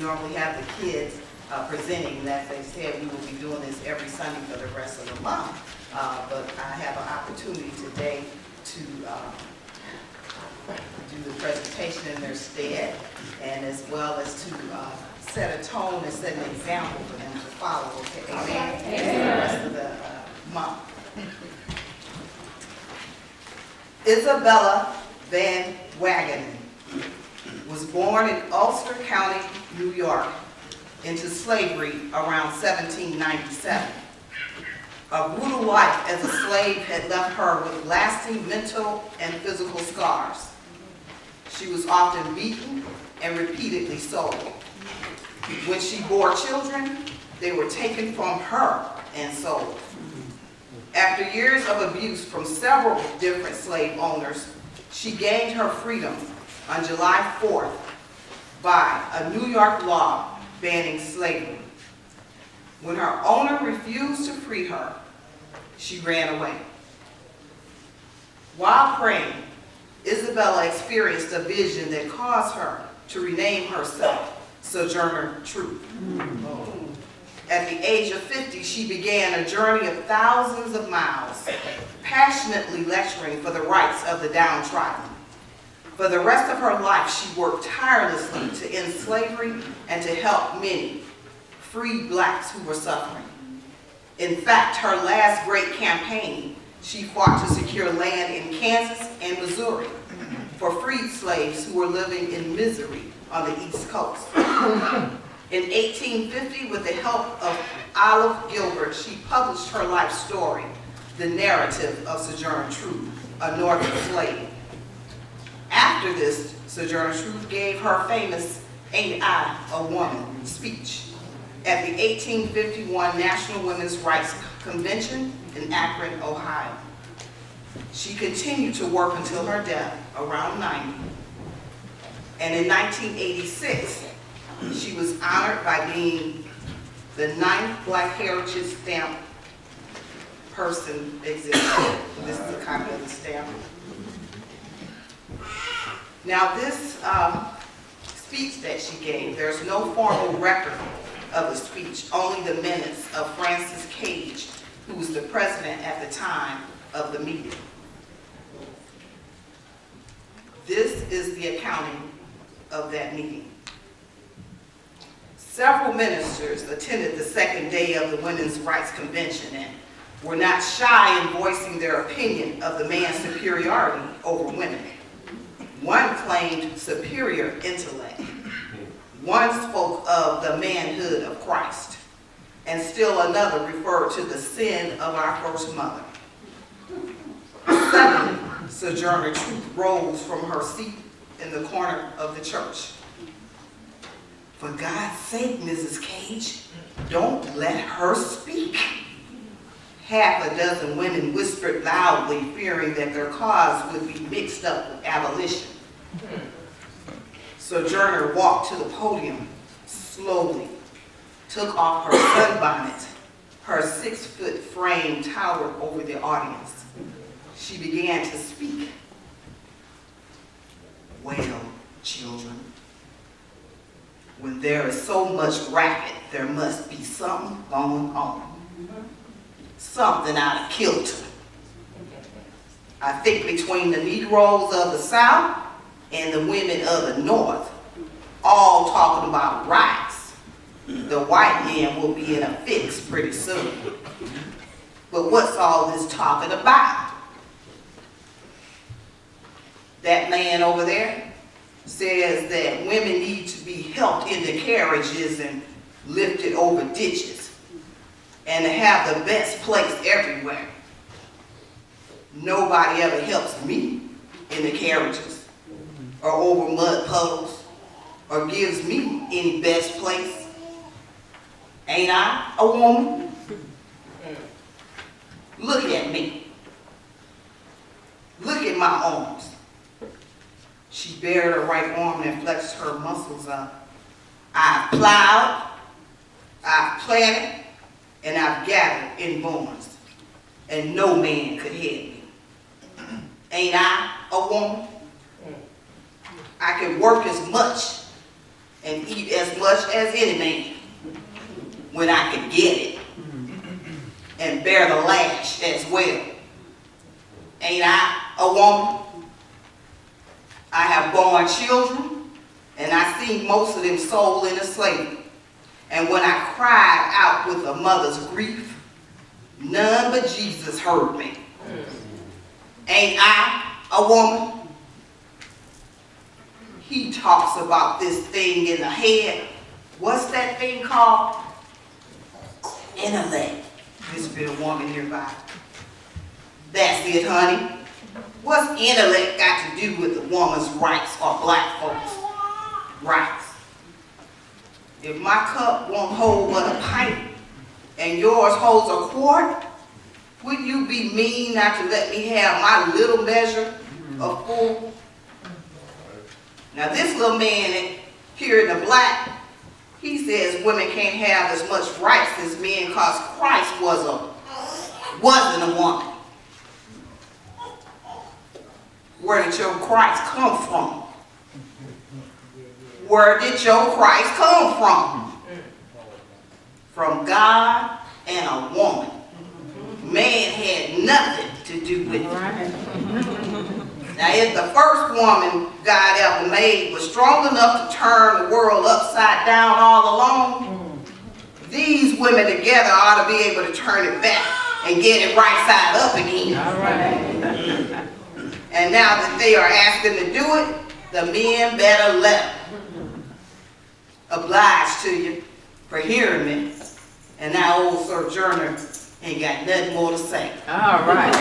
normally have the kids presenting, and as they said, we will be doing this every Sunday for the rest of the month. But I have an opportunity today to do the presentation in their stead, and as well as to set a tone and set an example for them to follow. Okay, amen? For the rest of the month. Isabella Van Wagenen was born in Ulster County, New York, into slavery around 1797. A brutal life as a slave had left her with lasting mental and physical scars. She was often beaten and repeatedly sold. When she bore children, they were taken from her and sold. After years of abuse from several different slave owners, she gained her freedom on July 4th by a New York law banning slavery. When her owner refused to free her, she ran away. While praying, Isabella experienced a vision that caused her to rename herself Sojourner Truth. At the age of 50, she began a journey of thousands of miles, passionately lecturing for the rights of the downtrodden. For the rest of her life, she worked tirelessly to end slavery and to help many free blacks who were suffering. In fact, her last great campaign, she fought to secure land in Kansas and Missouri for freed slaves who were living in misery on the East Coast. In 1850, with the help of Olive Gilbert, she published her life story, The Narrative of Sojourner Truth, a Northern Slave. After this, Sojourner Truth gave her famous "Ain't I a Woman" speech at the 1851 National Women's Rights Convention in Akron, Ohio. She continued to work until her death, around 90. And in 1986, she was honored by being the 9th Black Heritage Stamp person existing. This is a copy of the stamp. Now this speech that she gave, there's no formal record of the speech, only the minutes of Francis Cage, who was the president at the time of the meeting. This is the accounting of that meeting. Several ministers attended the second day of the Women's Rights Convention and were not shy in voicing their opinion of the man's superiority over women. One claimed superior intellect. One spoke of the manhood of Christ. And still another referred to the sin of our first mother. Suddenly, Sojourner Truth rose from her seat in the corner of the church. "For God's sake, Mrs. Cage, don't let her speak." Half a dozen women whispered loudly, fearing that their cause would be mixed up with abolition. Sojourner walked to the podium slowly, took off her sunbonnet. Her 6-foot frame towered over the audience. She began to speak. "Well, children, when there is so much racket, there must be something going on. Something out of kilter. I think between the Negroes of the South and the women of the North, all talking about rights, the white man will be in a fix pretty soon. But what's all this talking about? That man over there says that women need to be helped into carriages and lifted over ditches and to have the best place everywhere. Nobody ever helps me in the carriages or over mud puddles or gives me any best place. Ain't I a woman? Look at me. Look at my arms." She bared her right arm and flexed her muscles up. "I've plowed, I've planted, and I've gathered in barns, and no man could head me. Ain't I a woman? I can work as much and eat as much as any man when I could get it, and bear the lash as well. Ain't I a woman? I have born children, and I seen most of them sold into slavery. And when I cried out with a mother's grief, none but Jesus heard me. Ain't I a woman? He talks about this thing in the head. What's that thing called? Intellect. This bit of woman nearby. That's it, honey. What's intellect got to do with the woman's rights or black folks' rights? If my cup won't hold but a pint and yours holds a quart, would you be mean not to let me have my little measure of full? Now this little man here in the black, he says women can't have as much rights as men because Christ wasn't a woman. Where did your Christ come from? Where did your Christ come from? From God and a woman. Man had nothing to do with it. Now if the first woman God ever made was strong enough to turn the world upside down all alone, these women together ought to be able to turn it back and get it right side up again. All right. And now that they are asking to do it, the men better let them. Obliged to you for hearing me. And now old Sojourner ain't got nothing more to say. All right.